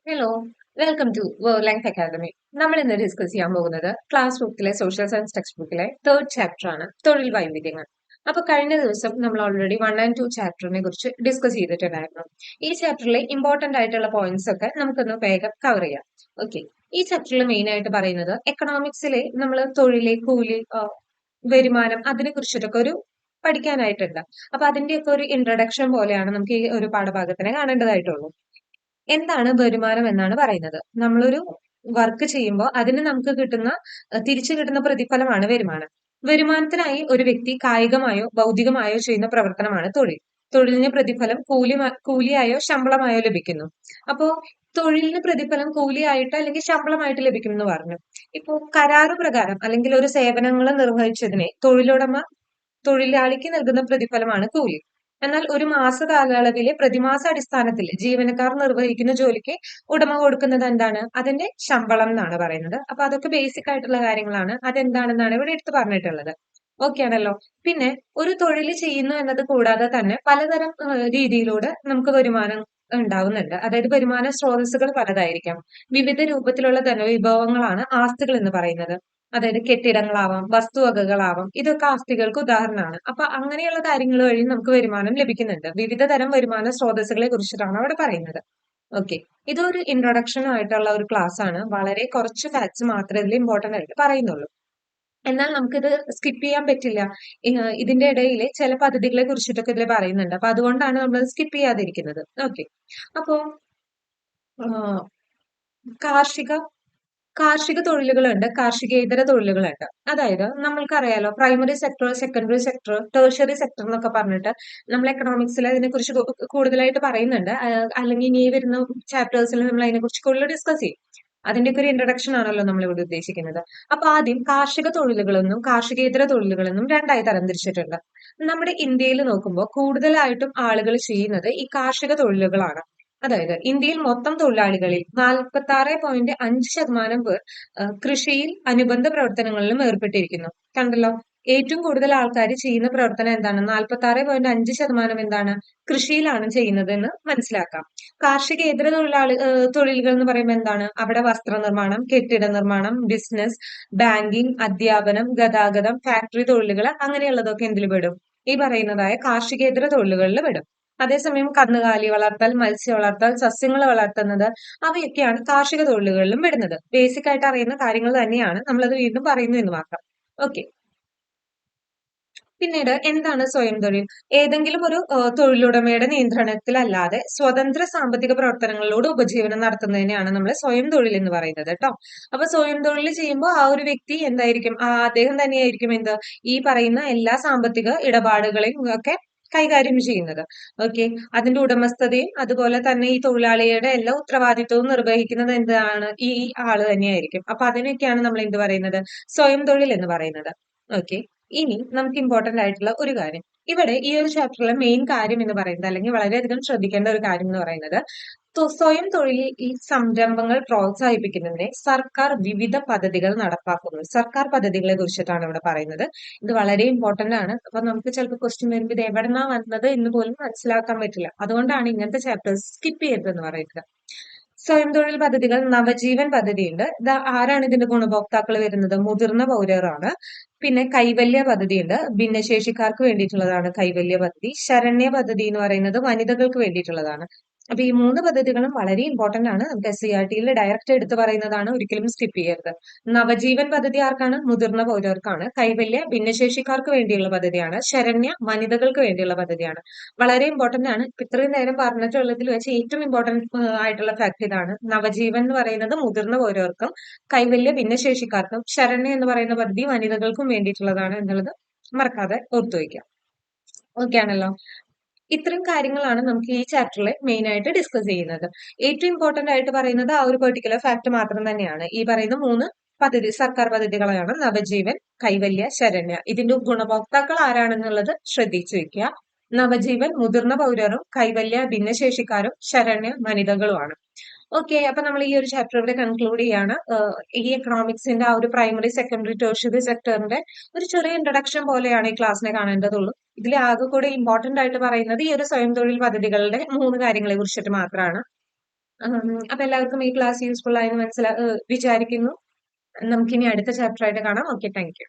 Hello, welcome to life academy. നമ്മൾ ഇന്ന് discuss ചെയ്യാൻ പോകുന്നത് ക്ലാസ് ബുക്കിലെ സോഷ്യൽ സയൻസ് ടെക്സ്റ്റ് ബുക്കിലെ തേർഡ് ചാപ്റ്റർ ആണ്, തൊഴിൽ വൈവിധ്യങ്ങൾ. അപ്പൊ കഴിഞ്ഞ ദിവസം നമ്മൾ ഓൾറെഡി 1 and 2 ചാപ്റ്ററിനെ കുറിച്ച് ഡിസ്കസ് ചെയ്തിട്ടുണ്ടായിരുന്നു. ഈ ചാപ്റ്ററിലെ ഇമ്പോർട്ടന്റ് ആയിട്ടുള്ള പോയിന്റ്സ് ഒക്കെ നമുക്കൊന്ന് വേഗം കവർ ചെയ്യാം. ഓക്കെ, ഈ ചാപ്റ്ററിൽ മെയിൻ ആയിട്ട് പറയുന്നത് എക്കണോമിക്സിലെ നമ്മൾ തൊഴില്, കൂലി, വരുമാനം അതിനെ കുറിച്ചിട്ടൊക്കെ ഒരു പഠിക്കാനായിട്ടുണ്ട്. അപ്പൊ അതിന്റെയൊക്കെ ഒരു ഇൻട്രഡക്ഷൻ പോലെയാണ് നമുക്ക് ഈ ഒരു പാഠഭാഗത്തിനെ കാണേണ്ടതായിട്ടുള്ളൂ. എന്താണ് വരുമാനം എന്നാണ് പറയുന്നത്. നമ്മളൊരു വർക്ക് ചെയ്യുമ്പോൾ അതിന് നമുക്ക് കിട്ടുന്ന തിരിച്ചു കിട്ടുന്ന പ്രതിഫലമാണ് വരുമാനം. വരുമാനത്തിനായി ഒരു വ്യക്തി കായികമായോ ഭൗതികമായോ ചെയ്യുന്ന പ്രവർത്തനമാണ് തൊഴിൽ. തൊഴിലിന് പ്രതിഫലം കൂലിയായോ ശമ്പളമായോ ലഭിക്കുന്നു. അപ്പോ തൊഴിലിന് പ്രതിഫലം കൂലിയായിട്ട് അല്ലെങ്കിൽ ശമ്പളമായിട്ട് ലഭിക്കും എന്ന് പറഞ്ഞു. ഇപ്പോ കരാറ് പ്രകാരം അല്ലെങ്കിൽ ഒരു സേവനങ്ങൾ നിർവഹിച്ചതിനെ തൊഴിലാളിക്ക് നൽകുന്ന പ്രതിഫലമാണ് കൂലി. എന്നാൽ ഒരു മാസ കാലയളവിലെ പ്രതിമാസ അടിസ്ഥാനത്തിൽ ജീവനക്കാർ നിർവഹിക്കുന്ന ജോലിക്ക് ഉടമ കൊടുക്കുന്നത് എന്താണ്? അതിന്റെ ശമ്പളം എന്നാണ് പറയുന്നത്. അപ്പൊ അതൊക്കെ ബേസിക് ആയിട്ടുള്ള കാര്യങ്ങളാണ്. അതെന്താണെന്നാണ് ഇവിടെ എടുത്തു പറഞ്ഞിട്ടുള്ളത്. ഓക്കെ ആണല്ലോ. പിന്നെ ഒരു തൊഴിൽ ചെയ്യുന്നു എന്നത് കൂടാതെ തന്നെ പലതരം രീതിയിലൂടെ നമുക്ക് വരുമാനം ഉണ്ടാവുന്നുണ്ട്. അതായത് വരുമാന സ്രോതസ്സുകൾ പലതായിരിക്കാം. വിവിധ രൂപത്തിലുള്ള ധനവിഭവങ്ങളാണ് ആസ്തികൾ എന്ന് പറയുന്നത്. അതായത് കെട്ടിടങ്ങളാവാം, വസ്തുവകകളാവാം, ഇതൊക്കെ ആസ്തികൾക്ക് ഉദാഹരണമാണ്. അപ്പൊ അങ്ങനെയുള്ള കാര്യങ്ങൾ വഴി നമുക്ക് വരുമാനം ലഭിക്കുന്നുണ്ട്. വിവിധ തരം വരുമാന സ്രോതസ്സുകളെ കുറിച്ചിട്ടാണ് അവിടെ പറയുന്നത്. ഓക്കെ, ഇതൊരു ഇൻട്രൊഡക്ഷൻ ആയിട്ടുള്ള ഒരു ക്ലാസ് ആണ്. വളരെ കുറച്ച് ഫാക്ട്സ് മാത്രമേ ഇതിൽ ഇമ്പോർട്ടന്റ് ആയിട്ട് പറയുന്നുള്ളൂ. എന്നാൽ നമുക്കിത് സ്കിപ്പ് ചെയ്യാൻ പറ്റില്ല. ഇതിന്റെ ഇടയിൽ ചില പദ്ധതികളെ കുറിച്ചിട്ടൊക്കെ ഇതിൽ പറയുന്നുണ്ട്. അപ്പൊ അതുകൊണ്ടാണ് നമ്മൾ സ്കിപ്പ് ചെയ്യാതിരിക്കുന്നത്. ഓക്കെ, അപ്പോ ആ, കാർഷിക കാർഷിക തൊഴിലുകളുണ്ട്, കാർഷികേതര തൊഴിലുകളുണ്ട്. അതായത് നമ്മൾക്കറിയാലോ, primary sector, secondary sector, tertiary sector എന്നൊക്കെ പറഞ്ഞിട്ട് നമ്മൾ എക്കണോമിക്സിൽ അതിനെക്കുറിച്ച് കൂടുതലായിട്ട് പറയുന്നുണ്ട്. അല്ലെങ്കിൽ ഇനി വരുന്ന ചാപ്റ്റേഴ്സിൽ നമ്മൾ അതിനെക്കുറിച്ച് കൂടുതൽ ഡിസ്കസ് ചെയ്യും. അതിന്റെയൊക്കെ ഒരു ഇൻട്രഡക്ഷൻ ആണല്ലോ നമ്മൾ ഇവിടെ ഉദ്ദേശിക്കുന്നത്. അപ്പൊ ആദ്യം കാർഷിക തൊഴിലുകളെന്നും കാർഷികേതര തൊഴിലുകളെന്നും രണ്ടായി തരംതിരിച്ചിട്ടുണ്ട്. നമ്മുടെ ഇന്ത്യയിൽ നോക്കുമ്പോൾ കൂടുതലായിട്ടും ആളുകൾ ചെയ്യുന്നത് ഈ കാർഷിക തൊഴിലുകളാണ്. അതായത് ഇന്ത്യയിൽ മൊത്തം തൊഴിലാളികളിൽ 46.5% പേർ കൃഷിയിൽ അനുബന്ധ പ്രവർത്തനങ്ങളിലും ഏർപ്പെട്ടിരിക്കുന്നു. കണ്ടല്ലോ, ഏറ്റവും കൂടുതൽ ആൾക്കാർ ചെയ്യുന്ന പ്രവർത്തനം എന്താണ്? 46.5% എന്താണ്? കൃഷിയിലാണ് ചെയ്യുന്നത് എന്ന് മനസ്സിലാക്കാം. കാർഷികേതര തൊഴിലുകൾ എന്ന് പറയുമ്പോൾ എന്താണ്? അവിടെ വസ്ത്രനിർമ്മാണം, കെട്ടിട നിർമ്മാണം, ബിസിനസ്, ബാങ്കിങ്, അധ്യാപനം, ഗതാഗതം, ഫാക്ടറി തൊഴിലുകൾ അങ്ങനെയുള്ളതൊക്കെ എന്തിൽ പെടും? ഈ പറയുന്നതായ കാർഷികേതര തൊഴിലുകളിൽ പെടും. അതേസമയം കന്നുകാലി വളർത്തൽ, മത്സ്യ വളർത്തൽ, സസ്യങ്ങൾ വളർത്തുന്നത്, അവയൊക്കെയാണ് കാർഷിക തൊഴിലുകളിലും പെടുന്നത്. ബേസിക് ആയിട്ട് അറിയുന്ന കാര്യങ്ങൾ തന്നെയാണ്, നമ്മളത് വീണ്ടും പറയുന്നു എന്ന് മാത്രം. ഓക്കെ, പിന്നീട് എന്താണ് സ്വയം തൊഴിൽ? ഏതെങ്കിലും ഒരു തൊഴിലുടമയുടെ നിയന്ത്രണത്തിലല്ലാതെ സ്വതന്ത്ര സാമ്പത്തിക പ്രവർത്തനങ്ങളിലൂടെ ഉപജീവനം നടത്തുന്നതിനെയാണ് നമ്മൾ സ്വയം തൊഴിൽ എന്ന് പറയുന്നത് കേട്ടോ. അപ്പൊ സ്വയം തൊഴിൽ ചെയ്യുമ്പോൾ ആ ഒരു വ്യക്തി എന്തായിരിക്കും? അദ്ദേഹം തന്നെയായിരിക്കും ഈ പറയുന്ന എല്ലാ സാമ്പത്തിക ഇടപാടുകളെയും ഒക്കെ കൈകാര്യം ചെയ്യുന്നത്. ഓക്കെ, അതിന്റെ ഉടമസ്ഥതയും അതുപോലെ തന്നെ ഈ തൊഴിലാളിയുടെ എല്ലാ ഉത്തരവാദിത്വവും നിർവഹിക്കുന്നത് എന്താണ്? ഈ ആള് തന്നെയായിരിക്കും. അപ്പൊ അതിനൊക്കെയാണ് നമ്മൾ എന്ത് പറയുന്നത്? സ്വയം തൊഴിൽ എന്ന് പറയുന്നത്. ഓക്കെ, ഇനി നമുക്ക് ഇമ്പോർട്ടന്റ് ആയിട്ടുള്ള ഒരു കാര്യം, ഇവിടെ ഈ ഒരു ചാപ്റ്ററിലെ മെയിൻ കാര്യം എന്ന് പറയുന്നത്, അല്ലെങ്കിൽ വളരെയധികം ശ്രദ്ധിക്കേണ്ട ഒരു കാര്യം എന്ന് പറയുന്നത്, സ്വയം തൊഴിൽ ഈ സംരംഭങ്ങൾ പ്രോത്സാഹിപ്പിക്കുന്നതിന് സർക്കാർ വിവിധ പദ്ധതികൾ നടപ്പാക്കുന്നു. സർക്കാർ പദ്ധതികളെ കുറിച്ചിട്ടാണ് ഇവിടെ പറയുന്നത്. ഇത് വളരെ ഇമ്പോർട്ടന്റ് ആണ്. അപ്പൊ നമുക്ക് ചിലപ്പോൾ ക്വസ്റ്റ്യൻ വരുമ്പോൾ ഇത് എവിടെന്നാ വന്നത് എന്ന് പോലും മനസ്സിലാക്കാൻ പറ്റില്ല. അതുകൊണ്ടാണ് ഇങ്ങനത്തെ ചാപ്റ്റേഴ്സ് സ്കിപ്പ് ചെയ്യരുതെന്ന് പറയുന്നത്. സ്വയം തൊഴിൽ പദ്ധതികൾ, നവജീവൻ പദ്ധതിയുണ്ട്. ഇത് ആരാണ് ഇതിന്റെ ഗുണഭോക്താക്കൾ വരുന്നത്? മുതിർന്ന പൗരരാണ്. പിന്നെ കൈവല്യ പദ്ധതിയുണ്ട്, ഭിന്നശേഷിക്കാർക്ക് വേണ്ടിയിട്ടുള്ളതാണ് കൈവല്യ പദ്ധതി. ശരണ്യ പദ്ധതി എന്ന് പറയുന്നത് വനിതകൾക്ക് വേണ്ടിയിട്ടുള്ളതാണ്. അപ്പൊ ഈ 3 പദ്ധതികളും വളരെ ഇമ്പോർട്ടന്റ് ആണ്. നമുക്ക് SCERT ഡയറക്റ്റ് എടുത്ത് പറയുന്നതാണ്, ഒരിക്കലും സ്കിപ്പ് ചെയ്യരുത്. നവജീവൻ പദ്ധതി ആർക്കാണ്? മുതിർന്ന പൗരർക്കാണ്. കൈവല്യ ഭിന്നശേഷിക്കാർക്ക് വേണ്ടിയുള്ള പദ്ധതിയാണ്. ശരണ്യ വനിതകൾക്ക് വേണ്ടിയുള്ള പദ്ധതിയാണ്. വളരെ ഇമ്പോർട്ടന്റ് ആണ്. ഇപ്പൊ ഇത്രയും നേരം പറഞ്ഞിട്ടുള്ളതിൽ വെച്ച് ഏറ്റവും ഇമ്പോർട്ടന്റ് ആയിട്ടുള്ള ഫാക്ട് ഇതാണ്. നവജീവൻ എന്ന് പറയുന്നത് മുതിർന്ന പൗരർക്കും, കൈവല്യ ഭിന്നശേഷിക്കാർക്കും, ശരണ്യ എന്ന് പറയുന്ന പദ്ധതി വനിതകൾക്കും വേണ്ടിയിട്ടുള്ളതാണ് എന്നുള്ളത് മറക്കാതെ ഓർത്തു വയ്ക്കുക. ഓക്കെ ആണല്ലോ. ഇത്തരം കാര്യങ്ങളാണ് നമുക്ക് ഈ ചാപ്റ്ററിൽ മെയിൻ ആയിട്ട് ഡിസ്കസ് ചെയ്യുന്നത്. ഏറ്റവും ഇമ്പോർട്ടന്റ് ആയിട്ട് പറയുന്നത് ആ ഒരു പെർട്ടിക്കുലർ ഫാക്ട് മാത്രം തന്നെയാണ്. ഈ പറയുന്ന 3 സർക്കാർ പദ്ധതികളാണ് നവജീവൻ, കൈവല്യ, ശരണ്യ. ഇതിന്റെ ഗുണഭോക്താക്കൾ ആരാണെന്നുള്ളത് ശ്രദ്ധിച്ചു വെക്കുക. നവജീവൻ മുതിർന്ന പൗരരും, കൈവല്യ ഭിന്നശേഷിക്കാരും, ശരണ്യ വനിതകളുമാണ്. ഓക്കെ, അപ്പൊ നമ്മൾ ഈ ഒരു ചാപ്റ്റർ ഇവിടെ കൺക്ലൂഡ് ചെയ്യാണ്. ഈ എക്കണോമിക്സിന്റെ ആ ഒരു പ്രൈമറി, സെക്കൻഡറി, ടേഴ്ഷറി സെക്ടറിന്റെ ഒരു ചെറിയ ഇൻട്രഡക്ഷൻ പോലെയാണ് ഈ ക്ലാസ്സിനെ കാണേണ്ടതുള്ളൂ. ഇതിൽ ആകെ കൂടെ ഇമ്പോർട്ടന്റ് ആയിട്ട് പറയുന്നത് ഈ ഒരു സ്വയം തൊഴിൽ പദ്ധതികളുടെ 3 കാര്യങ്ങളെ കുറിച്ചിട്ട് മാത്രമാണ്. അപ്പൊ എല്ലാവർക്കും ഈ ക്ലാസ് യൂസ്ഫുൾ ആയെന്ന് വിചാരിക്കുന്നു. നമുക്കിനി അടുത്ത ചാപ്റ്റർ ആയിട്ട് കാണാം. Okay, thank you.